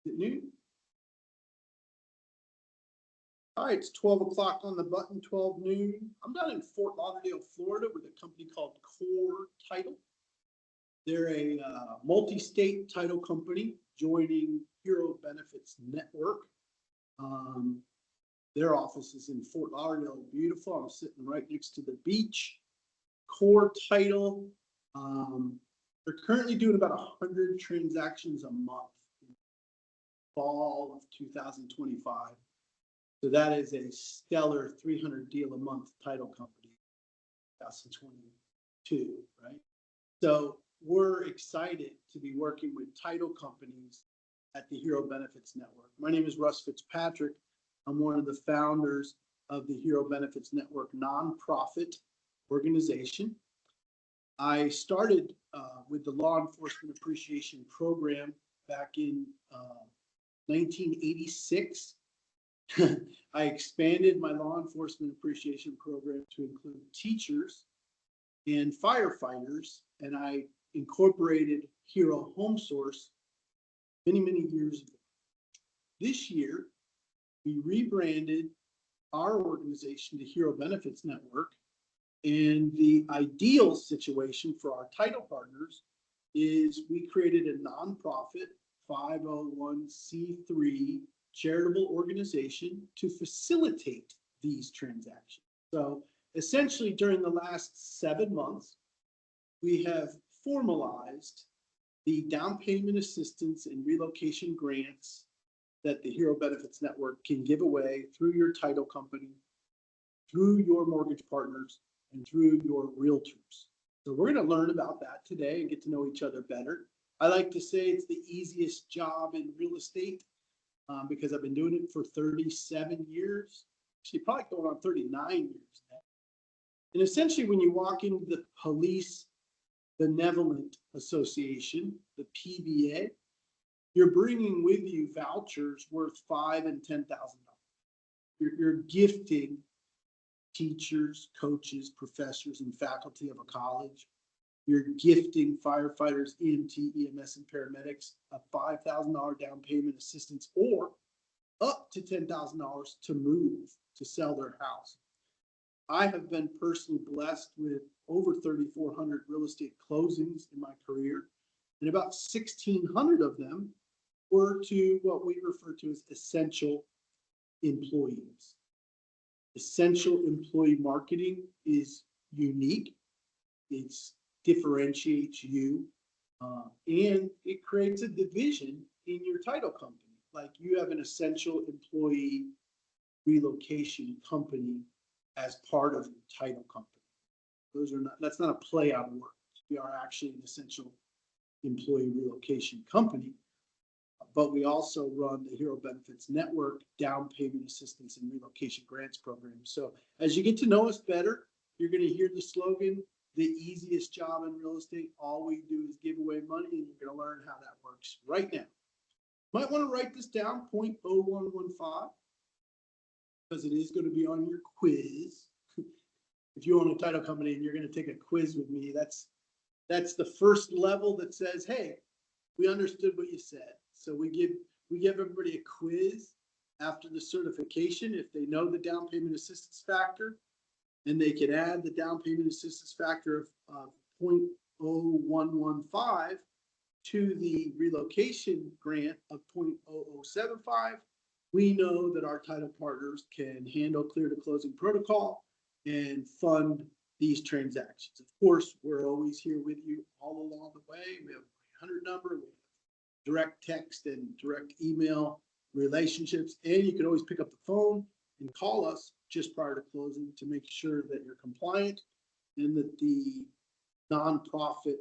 Is it noon? All right, it's 12 o'clock on the button, 12 noon. I'm down in Fort Lauderdale, Florida with a company called Core Title. They're a multi-state title company joining Hero Benefits Network. Their office is in Fort Lauderdale, beautiful. I'm sitting right next to the beach. Core Title, they're currently doing about 100 transactions a month in fall of 2025. So that is a stellar 300 deal a month title company, 2022, right? So we're excited to be working with title companies at the Hero Benefits Network. My name is Russ Fitzpatrick. I'm one of the founders of the Hero Benefits Network nonprofit organization. I started with the Law Enforcement Appreciation Program back in 1986. I expanded my law enforcement appreciation program to include teachers and firefighters, and I incorporated Hero Home Source many, many years ago. This year, we rebranded our organization to Hero Benefits Network, and the ideal situation for our title partners is we created a nonprofit 501c3 charitable organization to facilitate these transactions. So essentially during the last 7 months, we have formalized the down payment assistance and relocation grants that the Hero Benefits Network can give away through your title company, through your mortgage partners, and through your realtors. So we're going to learn about that today and get to know each other better. I like to say it's the easiest job in real estate because I've been doing it for 37 years. Actually, probably going on 39 years now. And essentially, when you walk into the Police Benevolent Association, the PBA, you're bringing with you vouchers worth $5,000 and $10,000. You're gifting teachers, coaches, professors, and faculty of a college. You're gifting firefighters, EMT, EMS, and paramedics a $5,000 down payment assistance or up to $10,000 to move, to sell their house. I have been personally blessed with over 3,400 real estate closings in my career, and about 1,600 of them were to what we refer to as essential employees. Essential employee marketing is unique. It differentiates you, and it creates a division in your title company. Like you have an essential employee relocation company as part of your title company. That's not a play on words. We are actually an essential employee relocation company, but we also run the Hero Benefits Network down payment assistance and relocation grants program. So as you get to know us better, you're going to hear the slogan, the easiest job in real estate. All we do is give away money, and you're going to learn how that works right now. Might want to write this down, 0.0115, because it is going to be on your quiz. If you own a title company and you're going to take a quiz with me, that's the first level that says, hey, we understood what you said. So we give everybody a quiz after the certification if they know the down payment assistance factor, and they can add the down payment assistance factor of 0.0115 to the relocation grant of 0.0075. We know that our title partners can handle clear to closing protocol and fund these transactions. Of course, we're always here with you all along the way. We have a 100 number, we have direct text and direct email relationships, and you can always pick up the phone and call us just prior to closing to make sure that you're compliant and that the nonprofit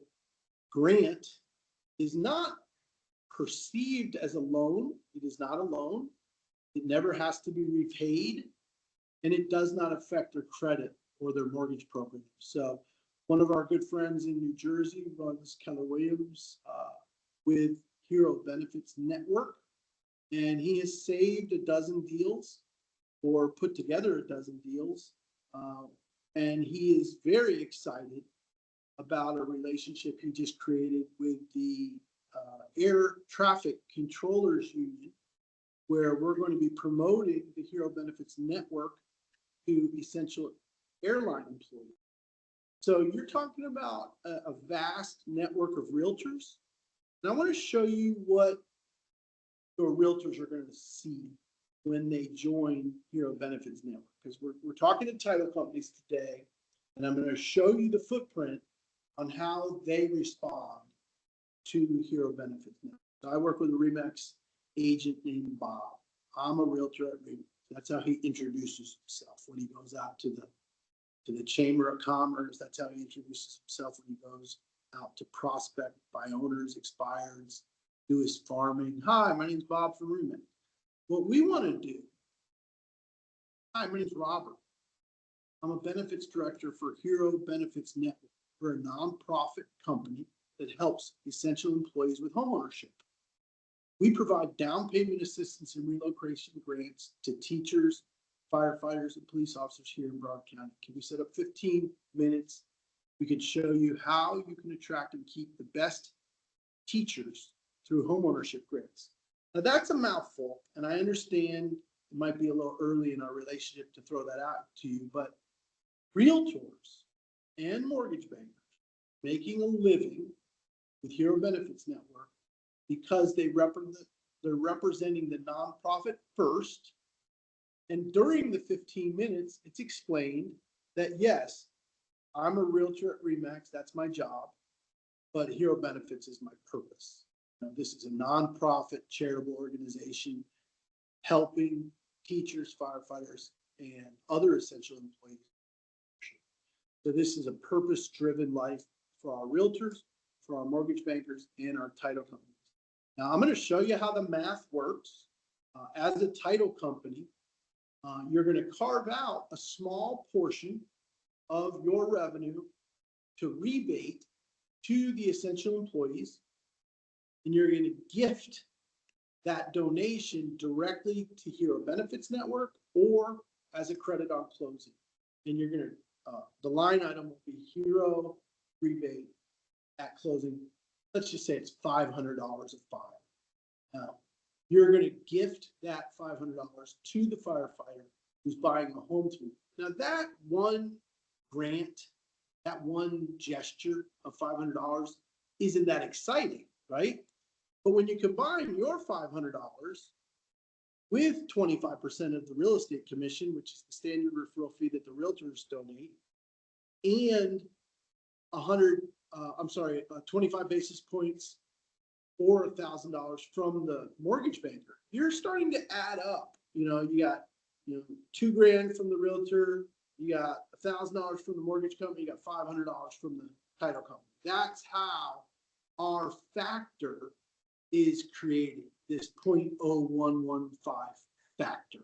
grant is not perceived as a loan. It is not a loan. It never has to be repaid, and it does not affect their credit or their mortgage program. So one of our good friends in New Jersey runs Keller Williams with Hero Benefits Network, and he has saved a dozen deals or put together a dozen deals. And he is very excited about a relationship he just created with the Air Traffic Controllers Union, where we're going to be promoting the Hero Benefits Network to essential airline employees. So you're talking about a vast network of realtors. And I want to show you what your realtors are going to see when they join Hero Benefits Network, because we're talking to title companies today, and I'm going to show you the footprint on how they respond to Hero Benefits Network. So I work with a RE/MAX agent named Bob. I'm a realtor at RE/MAX. That's how he introduces himself when he goes out to the Chamber of Commerce. That's how he introduces himself when he goes out to prospect, buy owners, expireds, do his farming. Hi, my name's Bob from RE/MAX. What we want to do, hi, my name's Robert. I'm a benefits director for Hero Benefits Network. We're a nonprofit company that helps essential employees with homeownership. We provide down payment assistance and relocation grants to teachers, firefighters, and police officers here in Broward County. Can we set up 15 minutes? We can show you how you can attract and keep the best teachers through homeownership grants. Now that's a mouthful, and I understand it might be a little early in our relationship to throw that out to you, but realtors and mortgage bankers making a living with Hero Benefits Network because they're representing the nonprofit first. And during the 15 minutes, it's explained that yes, I'm a realtor at RE/MAX, that's my job, but Hero Benefits is my purpose. Now, this is a nonprofit charitable organization helping teachers, firefighters, and other essential employees. So this is a purpose-driven life for our realtors, for our mortgage bankers, and our title companies. Now, I'm going to show you how the math works. As a title company, you're going to carve out a small portion of your revenue to rebate to the essential employees, and you're going to gift that donation directly to Hero Benefits Network or as a credit on closing. And you're going to, the line item will be Hero rebate at closing. Let's just say it's $500 of fire. Now, you're going to gift that $500 to the firefighter who's buying a home through. Now, that one grant, that one gesture of $500 isn't that exciting, right? But when you combine your $500 with 25% of the real estate commission, which is the standard referral fee that the realtors donate, and 25 basis points or $1,000 from the mortgage banker, you're starting to add up. You know, you got $2,000 from the realtor, you got $1,000 from the mortgage company, you got $500 from the title company. That's how our factor is created, this 0.0115 factor.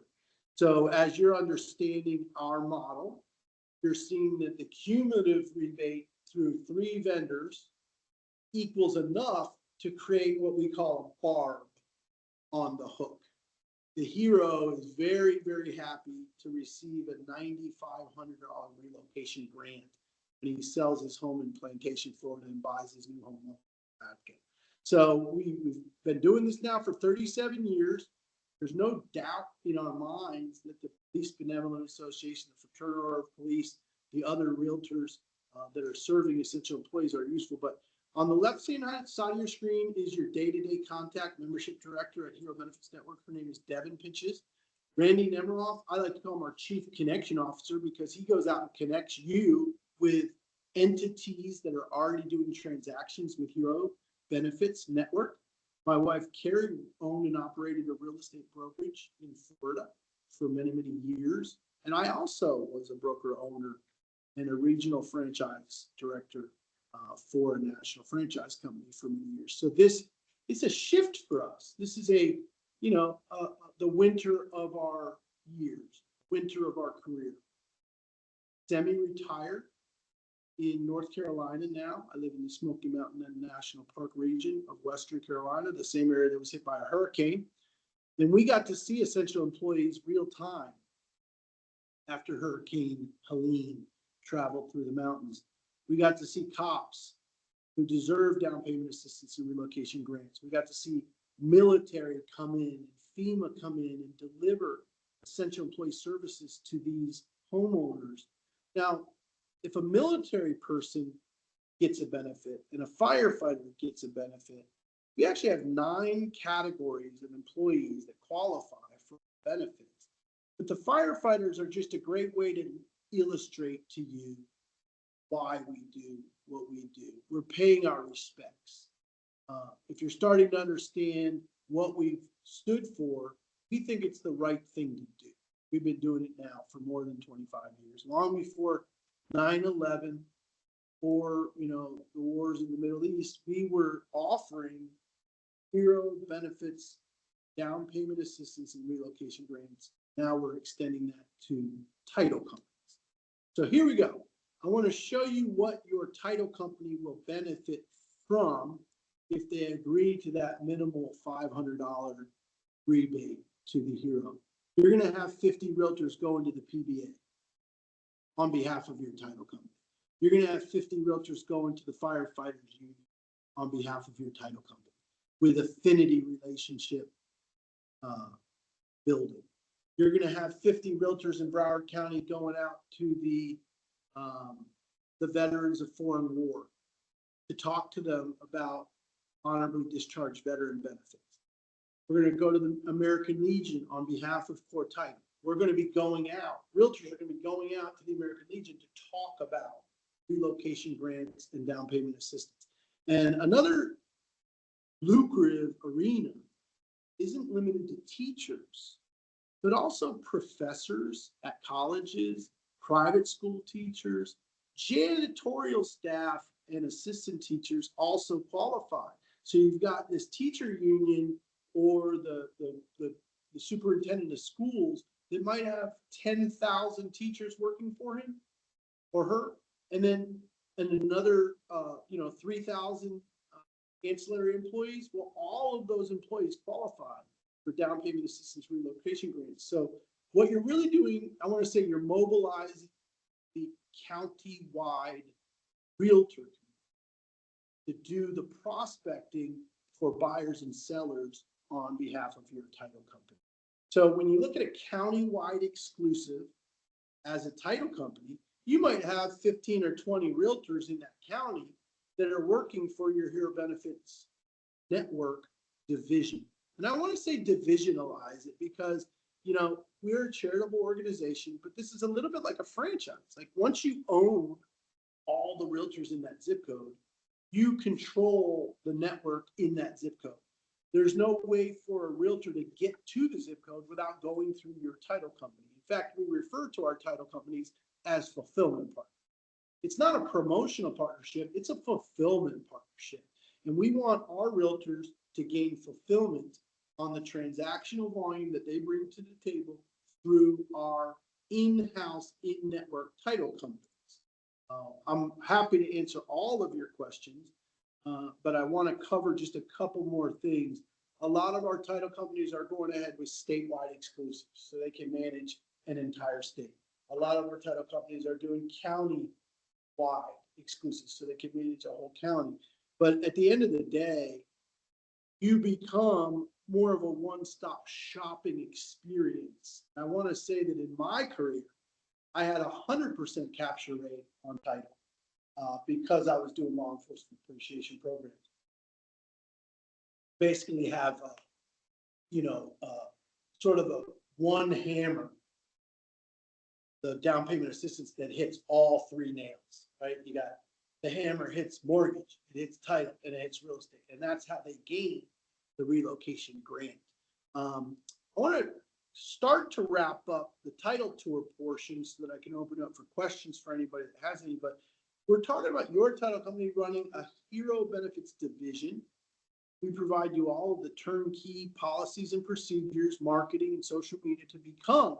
So as you're understanding our model, you're seeing that the cumulative rebate through 3 vendors equals enough to create what we call a barb on the hook. The hero is very, very happy to receive a $9,500 relocation grant when he sells his home in Plantation, Florida, and buys his new home. So we've been doing this now for 37 years. There's no doubt in our minds that the Police Benevolent Association, the Fraternal Order of Police, the other realtors that are serving essential employees are useful. But on the left side of your screen is your day-to-day contact membership director at Hero Benefits Network. Her name is Devin Pinches. Randy Nemiroff, I like to call him our chief connection officer because he goes out and connects you with entities that are already doing transactions with Hero Benefits Network. My wife, Carrie, owned and operated a real estate brokerage in Florida for many, many years. And I also was a broker owner and a regional franchise director for a national franchise company for many years. So this is a shift for us. This is the winter of our years, winter of our career. Semi-retired in North Carolina now. I live in the Smoky Mountain National Park region of Western Carolina, the same area that was hit by a hurricane. Then we got to see essential employees real time after Hurricane Helene traveled through the mountains. We got to see cops who deserve down payment assistance and relocation grants. We got to see military come in, FEMA come in and deliver essential employee services to these homeowners. Now, if a military person gets a benefit and a firefighter gets a benefit, we actually have 9 categories of employees that qualify for benefits. But the firefighters are just a great way to illustrate to you why we do what we do. We're paying our respects. If you're starting to understand what we've stood for, we think it's the right thing to do. We've been doing it now for more than 25 years, long before 9/11 or, the wars in the Middle East. We were offering hero benefits, down payment assistance, and relocation grants. Now we're extending that to title companies. So here we go. I want to show you what your title company will benefit from if they agree to that minimal $500 rebate to the hero. You're going to have 50 realtors go into the PBA on behalf of your title company. You're going to have 50 realtors go into the firefighters union on behalf of your title company with affinity relationship building. You're going to have 50 realtors in Broward County going out to the veterans of foreign war to talk to them about honorably discharged veteran benefits. We're going to go to the American Legion on behalf of Core Title. We're going to be going out. Realtors are going to be going out to the American Legion to talk about relocation grants and down payment assistance. And another lucrative arena isn't limited to teachers, but also professors at colleges, private school teachers, janitorial staff, and assistant teachers also qualify. So you've got this teacher union or the superintendent of schools that might have 10,000 teachers working for him or her, and then another 3,000 ancillary employees. Well, all of those employees qualify for down payment assistance relocation grants. So what you're really doing, I want to say, you're mobilizing the county-wide realtor to do the prospecting for buyers and sellers on behalf of your title company. So when you look at a county-wide exclusive as a title company, you might have 15 or 20 realtors in that county that are working for your Hero Benefits Network division. And I want to say divisionalize it because, we're a charitable organization, but this is a little bit like a franchise. Like once you own all the realtors in that zip code, you control the network in that zip code. There's no way for a realtor to get to the zip code without going through your title company. In fact, we refer to our title companies as fulfillment partners. It's not a promotional partnership, it's a fulfillment partnership. And we want our realtors to gain fulfillment on the transactional volume that they bring to the table through our in-house, in-network title companies. I'm happy to answer all of your questions, but I want to cover just a couple more things. A lot of our title companies are going ahead with statewide exclusives, so they can manage an entire state. A lot of our title companies are doing county-wide exclusives, so they can manage a whole county. But at the end of the day, you become more of a one-stop shopping experience. I want to say that in my career, I had 100% capture rate on title because I was doing law enforcement appreciation programs. Basically have, sort of a one hammer, the down payment assistance that hits all 3 nails, right? You got the hammer hits mortgage, it hits title, and it hits real estate. And that's how they gain the relocation grant. I want to start to wrap up the title tour portion so that I can open up for questions for anybody that has any, but we're talking about your title company running a Hero Benefits division. We provide you all of the turnkey policies and procedures, marketing and social media to become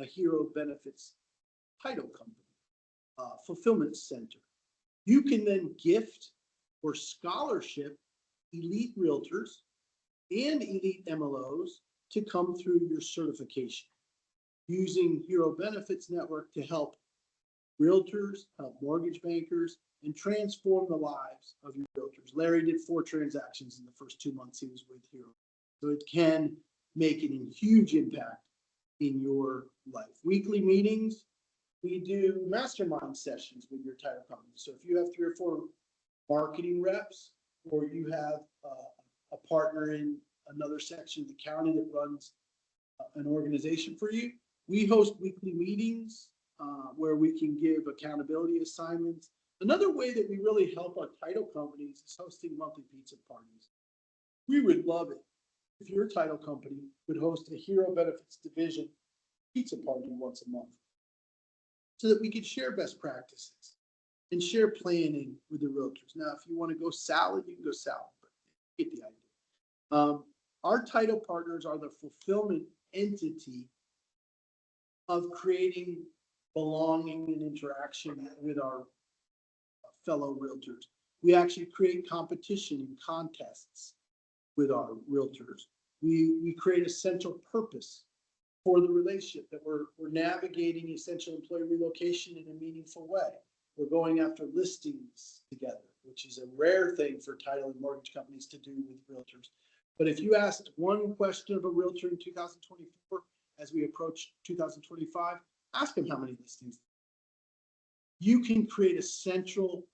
a Hero Benefits title company, fulfillment center. You can then gift or scholarship elite realtors and elite MLOs to come through your certification using Hero Benefits Network to help realtors, help mortgage bankers, and transform the lives of your realtors. Larry did 4 transactions in the first 2 months he was with Hero. So it can make a huge impact in your life. Weekly meetings, we do mastermind sessions with your title company. So if you have 3 or 4 marketing reps, or you have a partner in another section of the county that runs an organization for you, we host weekly meetings where we can give accountability assignments. Another way that we really help our title companies is hosting monthly pizza parties. We would love it if your title company would host a Hero Benefits Division pizza party once a month, so that we could share best practices and share planning with the realtors. Now, if you want to go salad, you can go salad, but you get the idea. Our title partners are the fulfillment entity of creating belonging and interaction with our fellow realtors. We actually create competition and contests with our realtors. We create a central purpose for the relationship, that we're navigating essential employee relocation in a meaningful way. We're going after listings together, which is a rare thing for title and mortgage companies to do with realtors. But if you asked one question of a realtor in 2024, as we approach 2025, ask them how many listings. You can create a central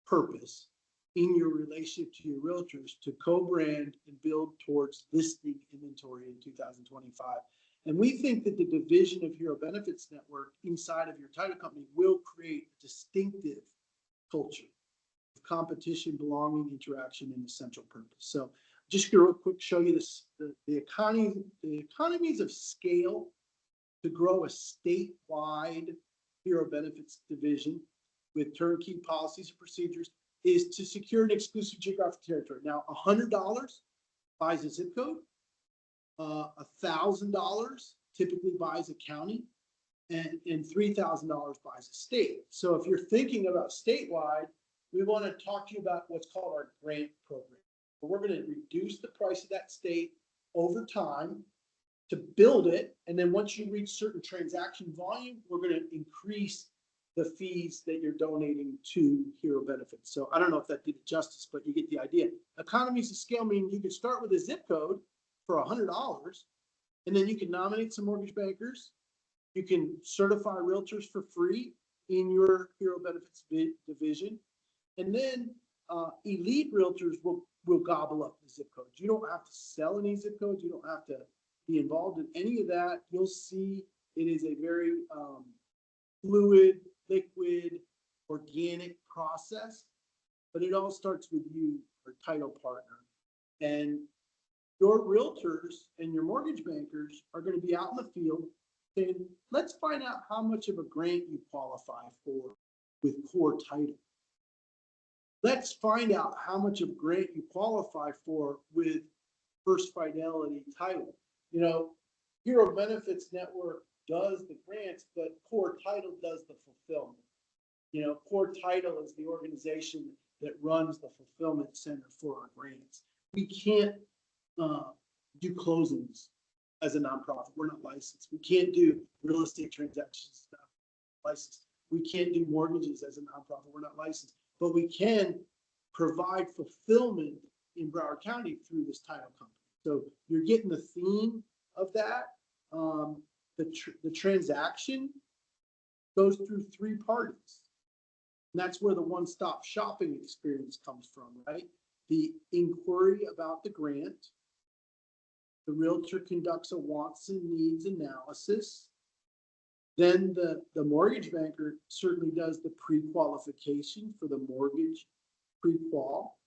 purpose in your relationship to your realtors to co-brand and build towards listing inventory in 2025. And we think that the division of Hero Benefits Network inside of your title company will create a distinctive culture of competition, belonging, interaction, and a central purpose. So just real quick, show you this, the economies of scale to grow a statewide Hero Benefits division with turnkey policies and procedures is to secure an exclusive geographic territory. Now, $100 buys a zip code. $1,000 typically buys a county, and $3,000 buys a state. So if you're thinking about statewide, we want to talk to you about what's called our grant program. We're going to reduce the price of that state over time to build it. And then once you reach certain transaction volume, we're going to increase the fees that you're donating to Hero Benefits. So I don't know if that did it justice, but you get the idea. Economies of scale mean you can start with a zip code for $100, and then you can nominate some mortgage bankers. You can certify realtors for free in your Hero Benefits division, and then elite realtors will gobble up the zip codes. You don't have to sell any zip codes. You don't have to be involved in any of that. You'll see it is a very fluid, liquid, organic process, but it all starts with you, our title partner. And your realtors and your mortgage bankers are going to be out in the field saying, let's find out how much of a grant you qualify for with core title. Let's find out how much of a grant you qualify for with First Fidelity title. You know, Hero Benefits Network does the grants, but core title does the fulfillment. You know, core title is the organization that runs the fulfillment center for our grants. We can't do closings as a nonprofit. We're not licensed. We can't do real estate transactions licensed. We can't do mortgages as a nonprofit. We're not licensed, but we can provide fulfillment in Broward County through this title company. So you're getting the theme of that. The transaction goes through 3 parties. And that's where the one-stop shopping experience comes from, right? The inquiry about the grant. The realtor conducts a wants and needs analysis. Then the mortgage banker certainly does the pre-qualification for the mortgage pre-qual.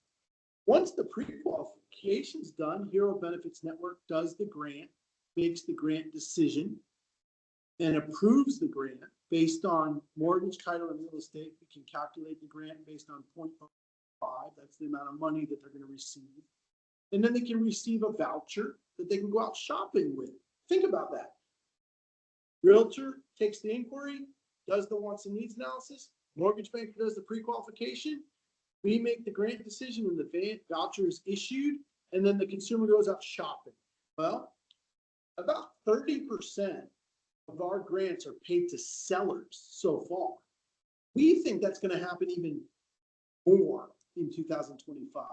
Once the pre-qualification is done, Hero Benefits Network does the grant, makes the grant decision, and approves the grant based on mortgage, title, and real estate. We can calculate the grant based on 0.5. That's the amount of money that they're going to receive. And then they can receive a voucher that they can go out shopping with. Think about that. Realtor takes the inquiry, does the wants and needs analysis. Mortgage banker does the pre-qualification. We make the grant decision and the voucher is issued, and then the consumer goes out shopping. Well, about 30% of our grants are paid to sellers so far. We think that's going to happen even more in 2025.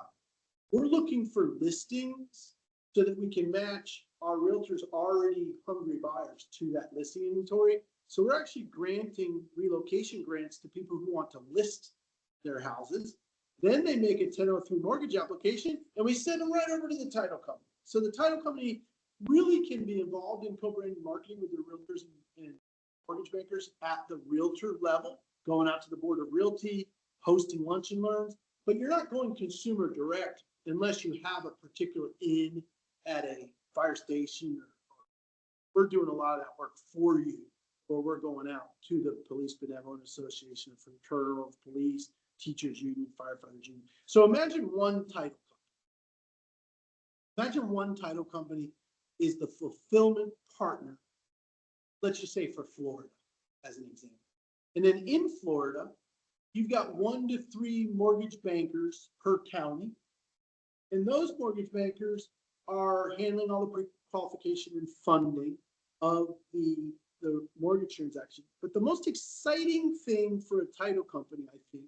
We're looking for listings so that we can match our realtors already hungry buyers to that listing inventory. So we're actually granting relocation grants to people who want to list their houses. Then they make a 1003 mortgage application and we send them right over to the title company. So the title company really can be involved in co-branded marketing with their realtors and mortgage bankers at the realtor level, going out to the board of realty, hosting lunch and learns, but you're not going consumer direct unless you have a particular in at a fire station. We're doing a lot of that work for you, or we're going out to the Police Benevolent Association, the Fraternal of Police, Teachers Union, Firefighters Union. So imagine one title company. Imagine one title company is the fulfillment partner, let's just say for Florida as an example. And then in Florida, you've got 1 to 3 mortgage bankers per county. And those mortgage bankers are handling all the pre-qualification and funding of the mortgage transaction. But the most exciting thing for a title company, I think,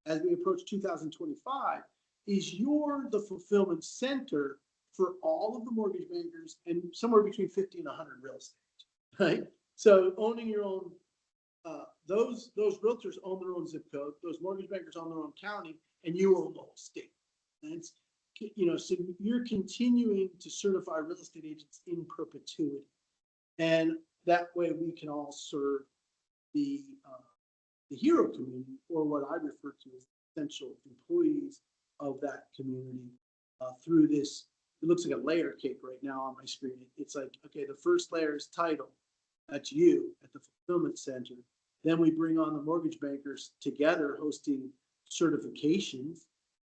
as we approach 2025, is you're the fulfillment center for all of the mortgage bankers and somewhere between 50 and 100 real estate, right? So owning your own, those realtors own their own zip code, those mortgage bankers own their own county, and you own the whole state. And it's, so you're continuing to certify real estate agents in perpetuity. And that way we can all serve the hero community, or what I refer to as essential employees of that community through this. It looks like a layer cake right now on my screen. It's like, okay, the first layer is title. That's you at the fulfillment center. Then we bring on the mortgage bankers together hosting certifications.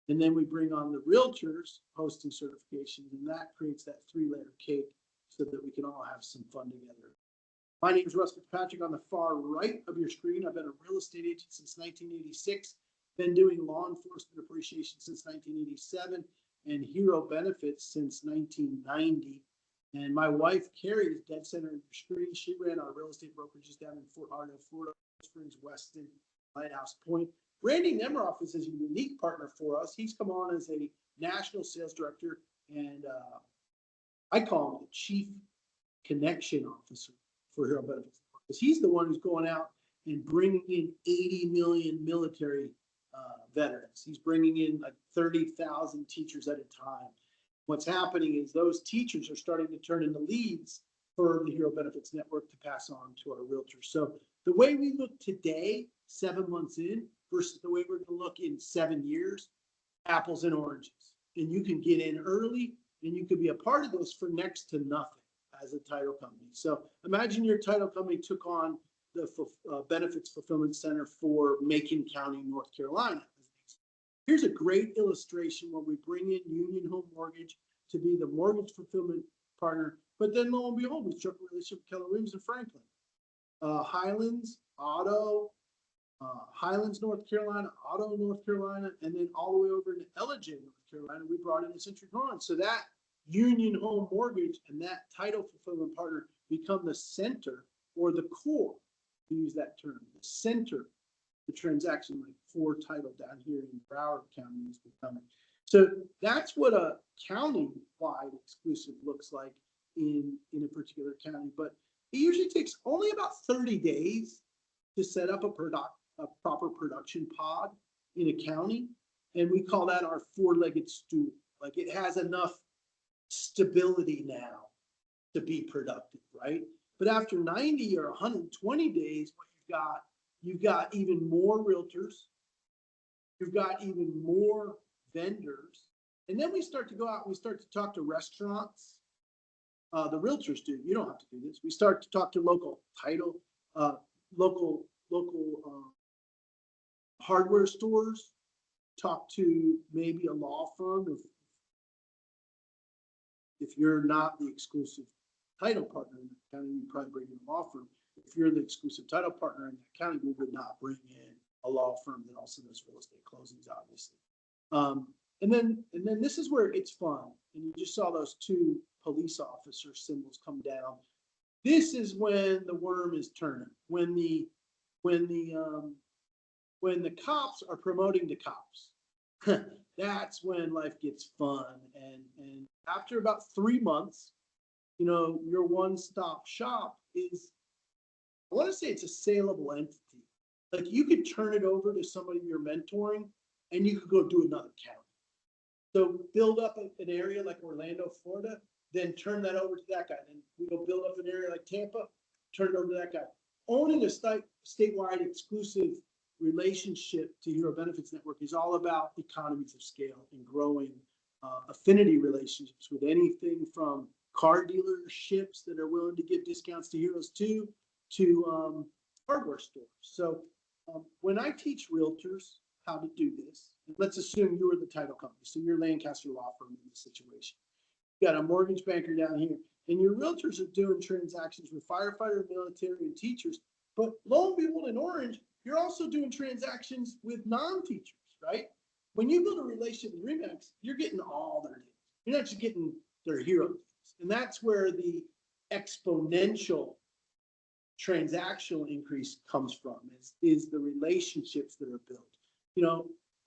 And then we bring on the realtors hosting certifications, and that creates that 3-layer cake so that we can all have some fun together. My name is Russ Fitzpatrick. On the far right of your screen, I've been a real estate agent since 1986, been doing law enforcement appreciation since 1987, and hero benefits since 1990. And my wife, Carrie, is dead center of your screen. She ran our real estate brokerages down in Fort Lauderdale, Florida, Springs, Weston, Lighthouse Point. Randy Nemiroff is a unique partner for us. He's come on as a national sales director, and I call him the chief connection officer for Hero Benefits, because he's the one who's going out and bringing in 80 million military veterans. He's bringing in like 30,000 teachers at a time. What's happening is those teachers are starting to turn into leads for the Hero Benefits Network to pass on to our realtors. So the way we look today, 7 months in, versus the way we're going to look in 7 years, apples and oranges. And you can get in early and you could be a part of this for next to nothing as a title company. So imagine your title company took on the benefits fulfillment center for Macon County, North Carolina. Here's a great illustration where we bring in Union Home Mortgage to be the mortgage fulfillment partner, but then lo and behold, we struck a relationship with Keller Williams and Franklin. Highlands, Auto, Highlands, North Carolina, Auto, North Carolina, and then all the way over to Ellijay, North Carolina, we brought in a Century Corn. So that Union Home Mortgage and that title fulfillment partner become the center or the core, to use that term, the center, the transaction, like for title down here in Broward County is becoming. So that's what a county-wide exclusive looks like in a particular county, but it usually takes only about 30 days to set up a proper production pod in a county. And we call that our 4-legged stool. Like, it has enough stability now to be productive, right? But after 90 or 120 days, what you've got even more realtors, you've got even more vendors. And then we start to go out and we start to talk to restaurants. The realtors do. You don't have to do this. We start to talk to local title, local hardware stores, talk to maybe a law firm. If you're not the exclusive title partner in that county, you probably bring in a law firm. If you're the exclusive title partner in that county, we would not bring in a law firm that also does real estate closings, obviously. And then this is where it gets fun. And you just saw those 2 police officer symbols come down. This is when the worm is turning. When the cops are promoting the cops. that's when life gets fun. And after about 3 months, your one-stop shop is, I want to say it's a saleable entity. Like you could turn it over to somebody you're mentoring and you could go do another county. So build up an area like Orlando, Florida, then turn that over to that guy. Then we go build up an area like Tampa, turn it over to that guy. Owning a statewide exclusive relationship to Hero Benefits Network is all about economies of scale and growing affinity relationships with anything from car dealerships that are willing to give discounts to heroes to hardware stores. So when I teach realtors how to do this, let's assume you were the title company, so you're Lancaster Law Firm in this situation. You got a mortgage banker down here, and your realtors are doing transactions with firefighter, military, and teachers. But lo and behold, in Orange, you're also doing transactions with non-teachers, right? When you build a relationship with RE/MAX, you're getting all their deals. You're not just getting their hero deals. And that's where the exponential transactional increase comes from, is the relationships that are built.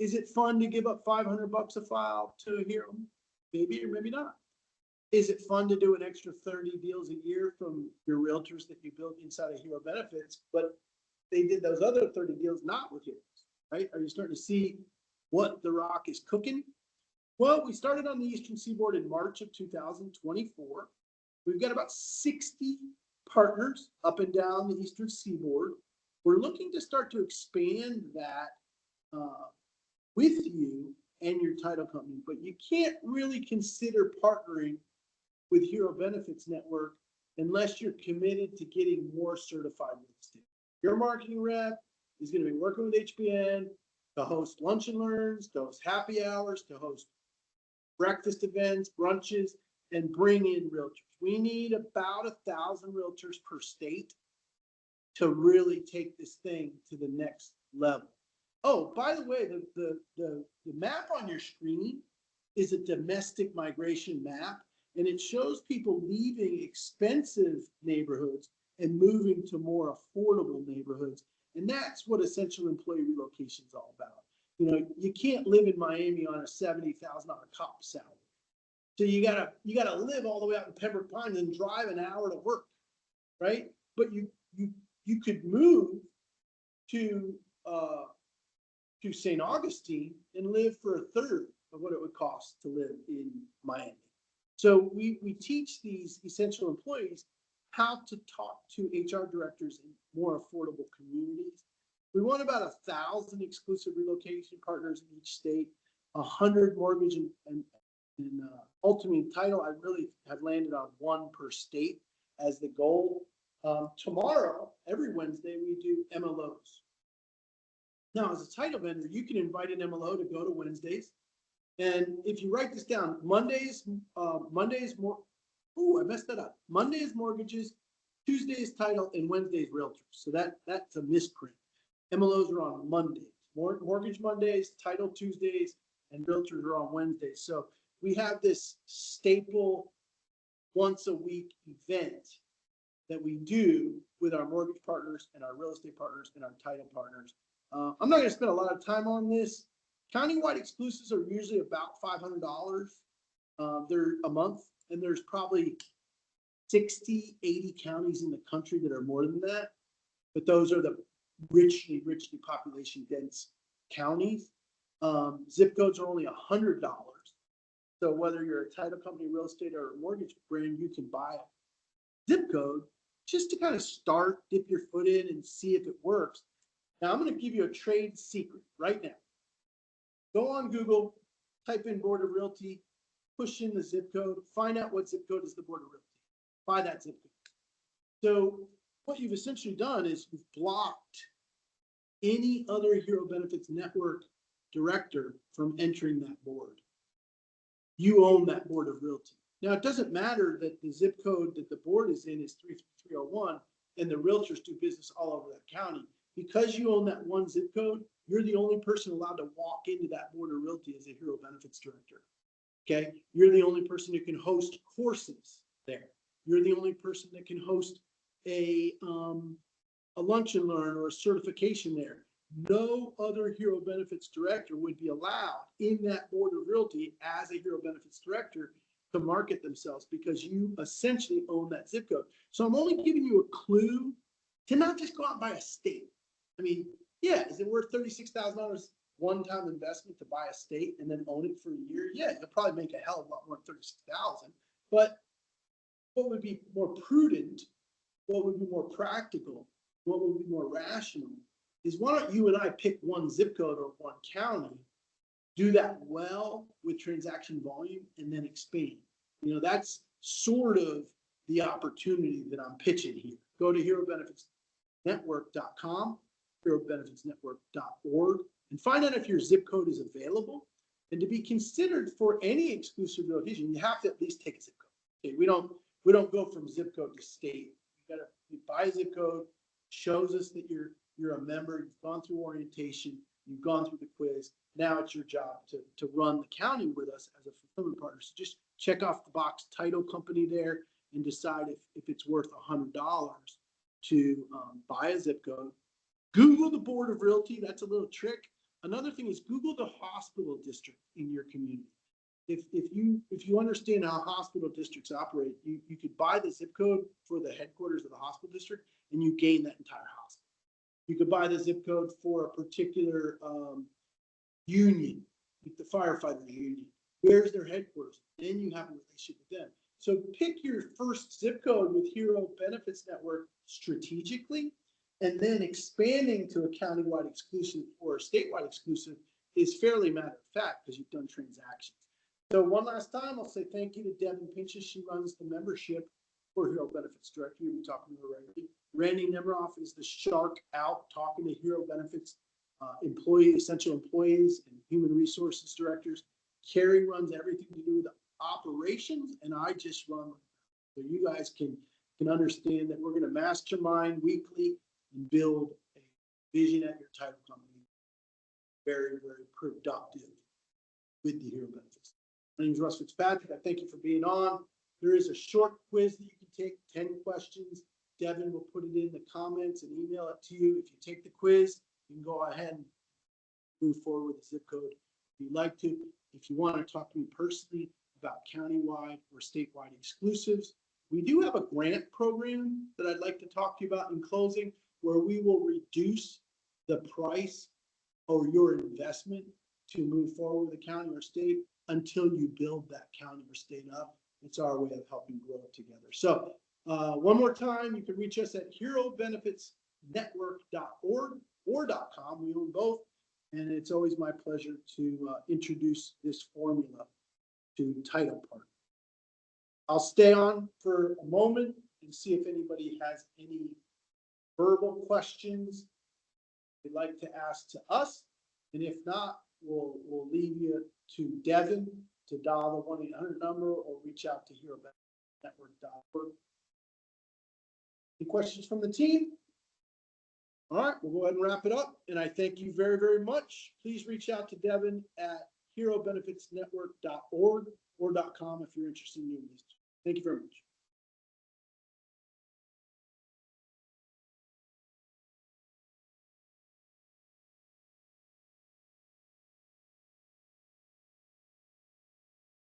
Is it fun to give up $500 a file to a hero? Maybe or maybe not. Is it fun to do an extra 30 deals a year from your realtors that you built inside of Hero Benefits, but they did those other 30 deals not with heroes, right? Are you starting to see what the rock is cooking? Well, we started on the Eastern Seaboard in March of 2024. We've got about 60 partners up and down the Eastern Seaboard. We're looking to start to expand that with you and your title company, but you can't really consider partnering with Hero Benefits Network unless you're committed to getting more certified real estate. Your marketing rep is going to be working with HBN to host lunch and learns, to host happy hours, to host breakfast events, brunches, and bring in realtors. We need about 1,000 realtors per state to really take this thing to the next level. Oh, by the way, the map on your screen is a domestic migration map, and it shows people leaving expensive neighborhoods and moving to more affordable neighborhoods. And that's what essential employee relocation is all about. You can't live in Miami on a $70,000 cop salary. So you gotta live all the way out in Pembroke Pines and drive an hour to work, right? But you could move to St. Augustine and live for a third of what it would cost to live in Miami. So we teach these essential employees how to talk to HR directors in more affordable communities. We want about 1,000 exclusive relocation partners in each state, 100 mortgage and ultimately title. I really have landed on 1 per state as the goal. Tomorrow, every Wednesday, we do MLOs. Now, as a title vendor, you can invite an MLO to go to Wednesdays. And if you write this down, Mondays mortgages, Tuesdays title, and Wednesdays realtors. So that's a misprint. MLOs are on Mondays, mortgage Mondays, title Tuesdays, and realtors are on Wednesdays. So we have this staple once a week event that we do with our mortgage partners and our real estate partners and our title partners. I'm not going to spend a lot of time on this. Countywide exclusives are usually about $500. They're a month, and there's probably 60, 80 counties in the country that are more than that. But those are the richly population dense counties. Zip codes are only $100. So whether you're a title company, real estate, or a mortgage brand, you can buy a zip code just to kind of start, dip your foot in and see if it works. Now, I'm going to give you a trade secret right now. Go on Google, type in Board of Realty, push in the zip code, find out what zip code is the Board of Realty. Buy that zip code. So what you've essentially done is you've blocked any other Hero Benefits Network director from entering that board. You own that Board of Realty. Now, it doesn't matter that the zip code that the board is in is 33301 and the realtors do business all over that county. Because you own that one zip code, you're the only person allowed to walk into that Board of Realty as a Hero Benefits director. Okay, you're the only person who can host courses there. You're the only person that can host a lunch and learn or a certification there. no other Hero Benefits director would be allowed in that board of realty as a Hero Benefits director to market themselves, because you essentially own that zip code. So I'm only giving you a clue to not just go out and buy a state. I mean, yeah, is it worth $36,000 one-time investment to buy a state and then own it for a year? Yeah, you'll probably make a hell of a lot more than $36,000. But what would be more prudent, what would be more practical, what would be more rational is, why don't you and I pick one zip code or one county, do that well with transaction volume, and then expand. You know, that's sort of the opportunity that I'm pitching here. Go to herobenefitsnetwork.com, herobenefitsnetwork.org, and find out if your zip code is available. And to be considered for any exclusive relocation, you have to at least take a zip code. Okay, we don't go from zip code to state. You buy a zip code, shows us that you're a member, you've gone through orientation, you've gone through the quiz. Now it's your job to run the county with us as a fulfillment partner. So just check off the box title company there and decide if it's worth $100 to buy a zip code. Google the Board of Realty. That's a little trick. Another thing is Google the hospital district in your community. If you understand how hospital districts operate, you could buy the zip code for the headquarters of the hospital district and you gain that entire hospital. You could buy the zip code for a particular union, like the firefighters union. Where's their headquarters? Then you have a relationship with them. So pick your first zip code with Hero Benefits Network strategically, and then expanding to a countywide exclusive or a statewide exclusive is fairly matter of fact because you've done transactions. So one last time, I'll say thank you to Devin Pinchas. She runs the membership for Hero Benefits Director. You'll be talking to her regularly. Randy Nemeroff is the shark out talking to Hero Benefits essential employees and human resources directors. Carrie runs everything to do with operations, and I just run. So you guys can understand that we're going to mastermind weekly and build a vision at your title company. Very, very productive with the Hero Benefits. My name is Russ Fitzpatrick. I thank you for being on. There is a short quiz that you can take, 10 questions. Devin will put it in the comments and email it to you. If you take the quiz, you can go ahead and move forward with the zip code if you'd like to. If you want to talk to me personally about countywide or statewide exclusives, we do have a grant program that I'd like to talk to you about in closing, where we will reduce the price or your investment to move forward with a county or state until you build that county or state up. It's our way of helping grow it together. So one more time, you can reach us at herobenefitsnetwork.org or .com. We own both. And it's always my pleasure to introduce this formula to title partner. I'll stay on for a moment and see if anybody has any verbal questions they'd like to ask to us. And if not, we'll leave you to Devin to dial the 1-800 number or reach out to herobenefitsnetwork.org. Any questions from the team? All right, we'll go ahead and wrap it up. And I thank you very, very much. Please reach out to Devin at herobenefitsnetwork.org or .com if you're interested in doing this. Thank you very much.